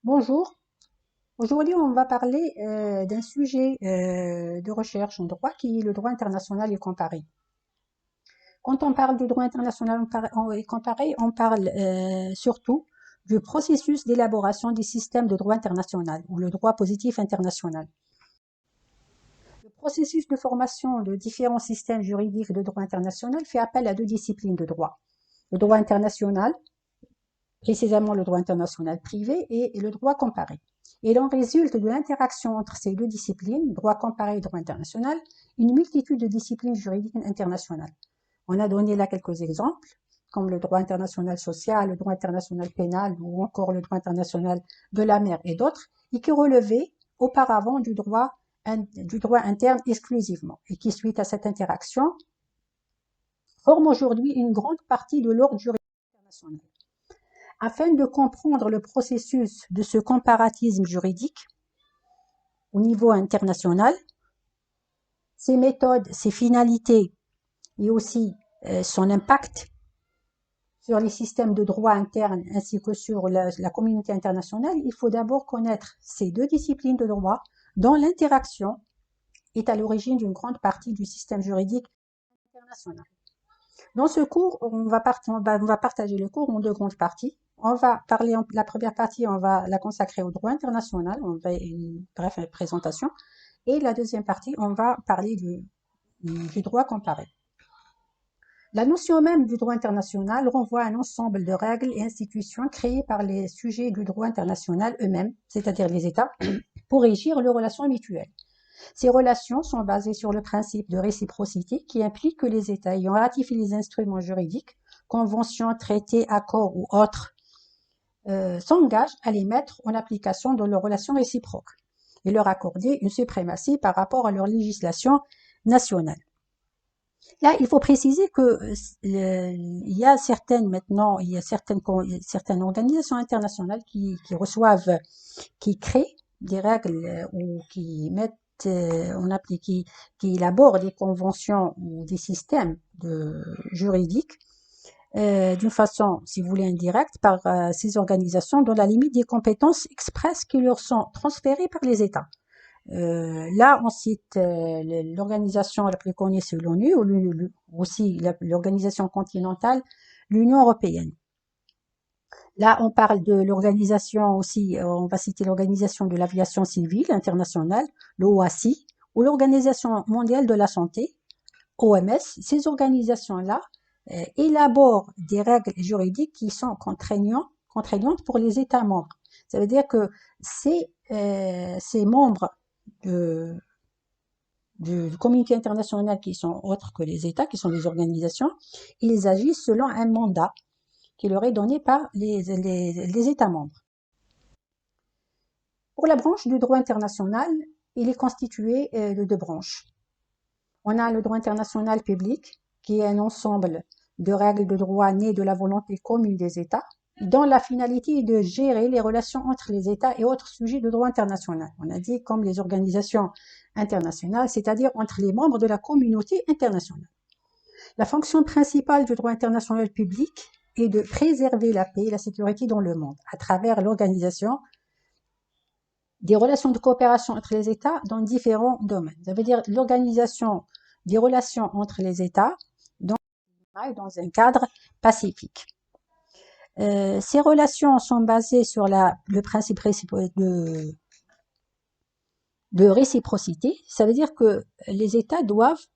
Bonjour, aujourd'hui on va parler d'un sujet de recherche en droit qui est le droit international et comparé. Quand on parle du droit international et comparé, on parle surtout du processus d'élaboration des systèmes de droit international ou le droit positif international. Le processus de formation de différents systèmes juridiques de droit international fait appel à deux disciplines de droit. Le droit international, précisément le droit international privé et le droit comparé. Et il en résulte de l'interaction entre ces deux disciplines, droit comparé et droit international, une multitude de disciplines juridiques internationales. On a donné là quelques exemples, comme le droit international social, le droit international pénal ou encore le droit international de la mer et d'autres, et qui relevaient auparavant du droit interne exclusivement, et qui, suite à cette interaction, forment aujourd'hui une grande partie de l'ordre juridique international. Afin de comprendre le processus de ce comparatisme juridique au niveau international, ses méthodes, ses finalités et aussi son impact sur les systèmes de droit interne ainsi que sur la communauté internationale, il faut d'abord connaître ces deux disciplines de droit dont l'interaction est à l'origine d'une grande partie du système juridique international. Dans ce cours, on va partager le cours en deux grandes parties. On va parler, la première partie, on va la consacrer au droit international, on va une bref présentation. Et la deuxième partie, on va parler du droit comparé. La notion même du droit international renvoie à un ensemble de règles et institutions créées par les sujets du droit international eux-mêmes, c'est-à-dire les États, pour régir leurs relations mutuelles. Ces relations sont basées sur le principe de réciprocité qui implique que les États ayant ratifié les instruments juridiques, conventions, traités, accords ou autres, s'engagent à les mettre en application dans leurs relations réciproques et leur accorder une suprématie par rapport à leur législation nationale. Là, il faut préciser que il y a certaines organisations internationales qui reçoivent, qui créent des règles ou qui mettent qui élaborent des conventions ou des systèmes juridiques d'une façon, si vous voulez, indirecte par ces organisations dans la limite des compétences expresses qui leur sont transférées par les États. Là, on cite l'organisation la plus connue, c'est l'ONU, ou aussi l'organisation continentale, l'Union européenne. Là, on parle de l'organisation aussi, on va citer l'Organisation de l'aviation civile internationale, l'OACI, ou l'Organisation mondiale de la santé, OMS. Ces organisations-là élaborent des règles juridiques qui sont contraignantes pour les États membres. Ça veut dire que ces membres de, du communauté internationale qui sont autres que les États, qui sont des organisations, ils agissent selon un mandat qui leur est donné par les États membres. Pour la branche du droit international, il est constitué de deux branches. On a le droit international public, qui est un ensemble de règles de droit nées de la volonté commune des États, dont la finalité est de gérer les relations entre les États et autres sujets de droit international. On a dit comme les organisations internationales, c'est-à-dire entre les membres de la communauté internationale. La fonction principale du droit international public est de préserver la paix et la sécurité dans le monde à travers l'organisation des relations de coopération entre les États dans différents domaines. Ça veut dire l'organisation des relations entre les États dans un cadre pacifique. Ces relations sont basées sur le principe de réciprocité. Ça veut dire que les États doivent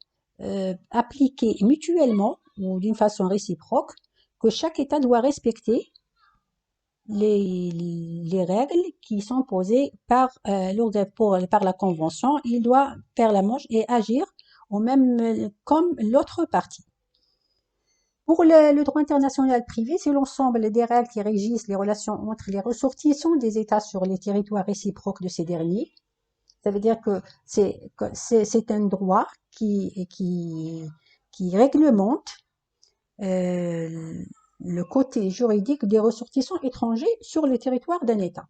appliquer mutuellement ou d'une façon réciproque, que chaque État doit respecter les règles qui sont posées par la Convention. Il doit faire la manche et agir comme l'autre partie. Pour le droit international privé, c'est l'ensemble des règles qui régissent les relations entre les ressortissants des États sur les territoires réciproques de ces derniers. Ça veut dire que c'est un droit qui réglemente le côté juridique des ressortissants étrangers sur le territoire d'un État.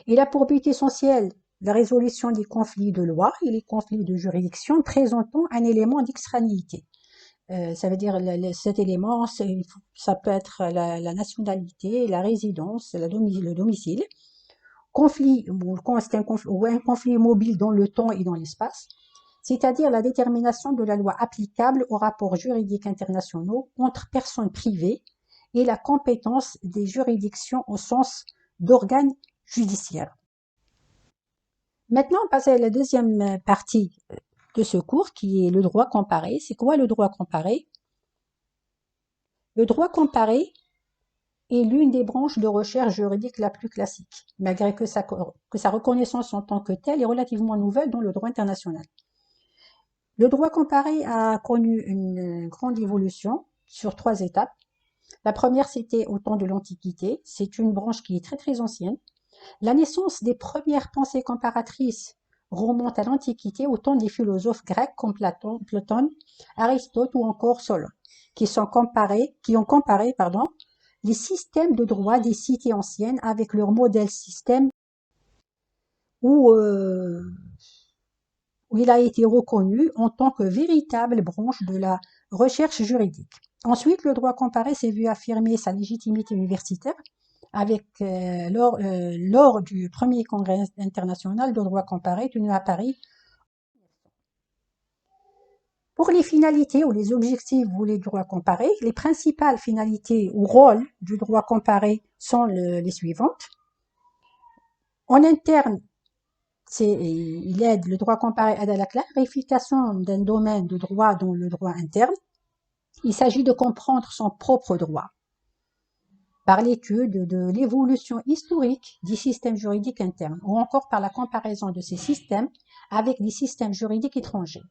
Il a pour but essentiel la résolution des conflits de loi et les conflits de juridiction présentant un élément d'extranéité. Ça veut dire cet élément, ça peut être la nationalité, la résidence, le domicile, conflit, ou un conflit mobile dans le temps et dans l'espace, c'est-à-dire la détermination de la loi applicable aux rapports juridiques internationaux entre personnes privées et la compétence des juridictions au sens d'organes judiciaires. Maintenant, on passe à la deuxième partie de ce cours qui est le droit comparé. C'est quoi le droit comparé? Le droit comparé est l'une des branches de recherche juridique la plus classique, malgré que sa reconnaissance en tant que telle est relativement nouvelle dans le droit international. Le droit comparé a connu une grande évolution sur 3 étapes. La première, c'était au temps de l'Antiquité. C'est une branche qui est très très ancienne. La naissance des premières pensées comparatrices remonte à l'Antiquité, au temps des philosophes grecs comme Platon, Aristote ou encore Solon, qui ont comparé les systèmes de droit des cités anciennes avec leur modèle système où il a été reconnu en tant que véritable branche de la recherche juridique. Ensuite, le droit comparé s'est vu affirmer sa légitimité universitaire avec lors du premier congrès international de droit comparé tenu à Paris. Pour les finalités ou les objectifs du droit comparé, les principales finalités ou rôles du droit comparé sont les suivantes. En interne, le droit comparé aide à la clarification d'un domaine de droit dans le droit interne. Il s'agit de comprendre son propre droit par l'étude de l'évolution historique des systèmes juridiques internes ou encore par la comparaison de ces systèmes avec des systèmes juridiques étrangers.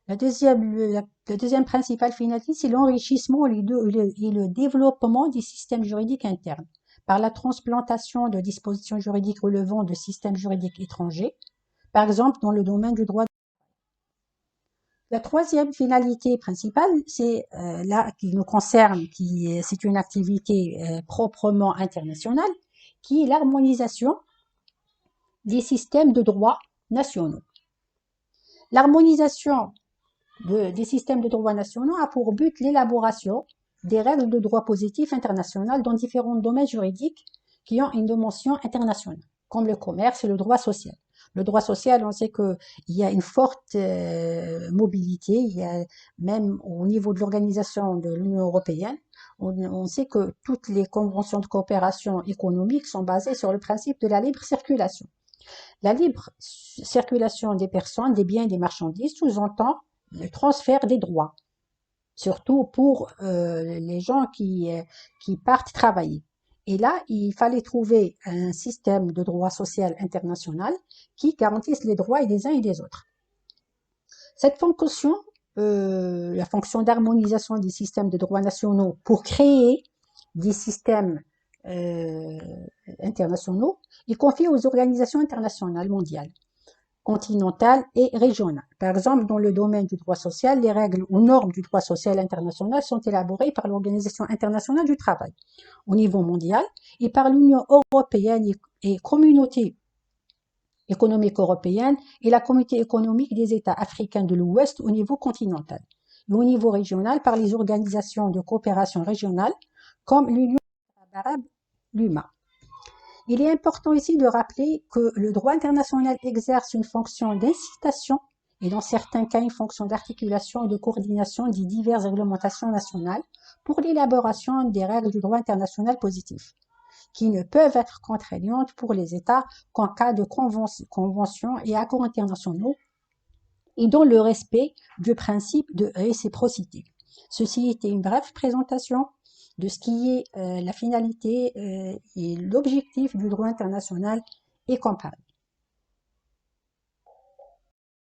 La deuxième principale finalité, c'est l'enrichissement et le développement des systèmes juridiques internes par la transplantation de dispositions juridiques relevant de systèmes juridiques étrangers, par exemple dans le domaine du droit. La troisième finalité principale, c'est là qui nous concerne, c'est une activité proprement internationale, qui est l'harmonisation des systèmes de droit nationaux. L'harmonisation des systèmes de droit nationaux a pour but l'élaboration des règles de droit positif international dans différents domaines juridiques qui ont une dimension internationale, comme le commerce et le droit social. Le droit social, on sait qu'il y a une forte mobilité, il y a même au niveau de l'organisation de l'Union européenne, on sait que toutes les conventions de coopération économique sont basées sur le principe de la libre circulation. La libre circulation des personnes, des biens et des marchandises sous-entend le transfert des droits, surtout pour les gens qui partent travailler. Et là, il fallait trouver un système de droit social international qui garantisse les droits des uns et des autres. Cette fonction, la fonction d'harmonisation des systèmes de droits nationaux pour créer des systèmes internationaux, est confiée aux organisations internationales mondiales, continentales et régionales. Par exemple, dans le domaine du droit social, les règles ou normes du droit social international sont élaborées par l'Organisation internationale du travail au niveau mondial et par l'Union européenne et Communauté économique européenne et la Communauté économique des États africains de l'Ouest au niveau continental et au niveau régional par les organisations de coopération régionale comme l'Union arabe, l'UMA. Il est important ici de rappeler que le droit international exerce une fonction d'incitation et dans certains cas une fonction d'articulation et de coordination des diverses réglementations nationales pour l'élaboration des règles du droit international positif, qui ne peuvent être contraignantes pour les États qu'en cas de conventions et accords internationaux et dans le respect du principe de réciprocité. Ceci était une brève présentation de ce qui est la finalité et l'objectif du droit international et comparé.